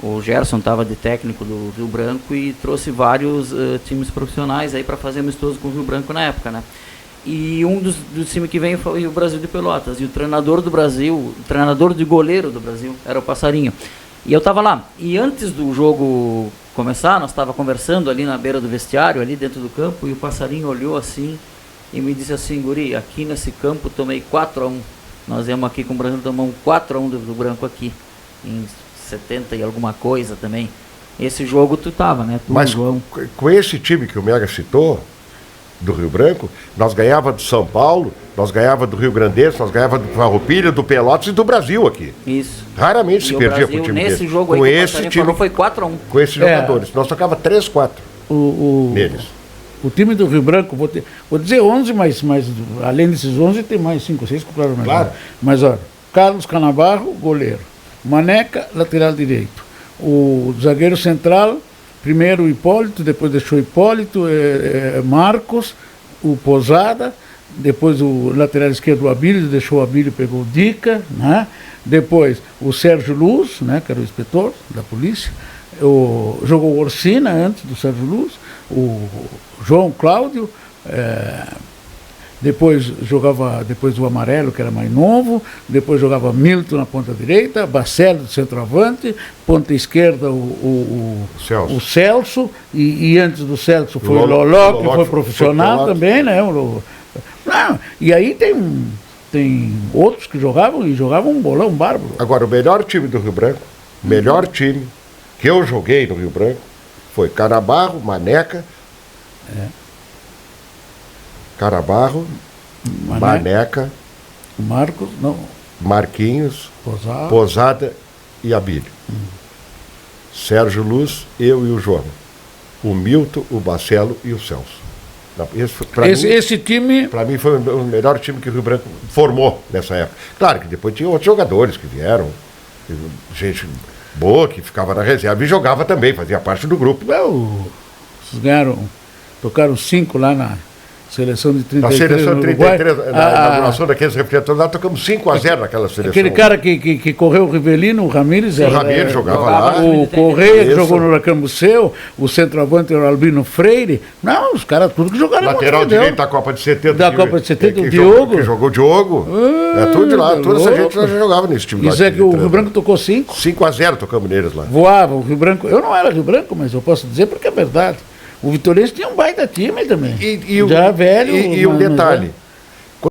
O Gerson estava de técnico do Rio Branco e trouxe vários times profissionais aí para fazer amistoso com o Rio Branco na época, né? E um dos times que veio foi o Brasil de Pelotas. E o treinador do Brasil, o treinador de goleiro do Brasil, era o Passarinho. E eu estava lá. E antes do jogo começar, nós estávamos conversando ali na beira do vestiário, ali dentro do campo, e o Passarinho olhou assim e me disse assim: guri, aqui nesse campo tomei 4-1. Nós íamos aqui com o Brasil, tomamos 4-1 do Branco aqui, em 70 e alguma coisa também. Esse jogo tu tava, né? Tu, mas João. Com esse time que o Mega citou, do Rio Branco, nós ganhava do São Paulo, nós ganhava do Rio Grandense, nós ganhava do Farroupilha, do Pelotas e do Brasil aqui. Isso. Raramente se perdia com o time nesse dele. jogo aí com que esse time falou, foi 4-1. Com esses jogadores. Nós tocava 3-4 neles. O time do Rio Branco, vou dizer 11, mas além desses 11 tem mais 5 ou 6 que compraram mais. Claro. Mas olha, Carlos Canabarro, goleiro. Maneca, lateral direito. O zagueiro central, primeiro o Hipólito, depois deixou Hipólito, Marcos, o Posada, depois o lateral esquerdo, o Abílio, deixou o Abílio, pegou o Dica, né? Depois o Sérgio Luz, né, que era o inspetor da polícia, jogou o Orsina antes do Sérgio Luz, o João Cláudio, depois o Amarelo, que era mais novo, depois jogava Milton na ponta direita, Bacello do centroavante, ponta esquerda o Celso, e antes do Celso foi o Loló, que foi profissional também, né? E aí tem outros que jogavam um bolão bárbaro. Agora, o melhor time do Rio Branco, melhor time que eu joguei no Rio Branco, foi Canabarro, Maneca, Canabarro, Maneca, Marcos, não, Marquinhos, Posada e Abílio. Sérgio Luz, eu e o João. O Milton, o Bacello e o Celso. Esse time... Para mim foi o melhor time que o Rio Branco formou nessa época. Claro que depois tinha outros jogadores que vieram, gente boa que ficava na reserva e jogava também, fazia parte do grupo. Vocês tocaram 5 lá na seleção de 33. Na seleção de 33, na inauguração daqueles refletores, lá tocamos 5-0 naquela seleção. Aquele cara que correu o Rivelino, o Ramírez. O Ramírez jogava lá. O Correia, que jogou no Huracan-Buceu, o centroavante era o Albino Freire. Não, os caras tudo que jogaram. Lateral direito da Copa de 70. Da Copa de 70, o Diogo. Que jogou o Diogo. Tudo de lá. Toda essa gente já jogava nesse time. Isso é que o Rio Branco tocou 5. 5-0 tocamos neles lá. Voava, o Rio Branco. Eu não era Rio Branco, mas eu posso dizer porque é verdade. O Vitoriense tinha um baita time também. E um detalhe,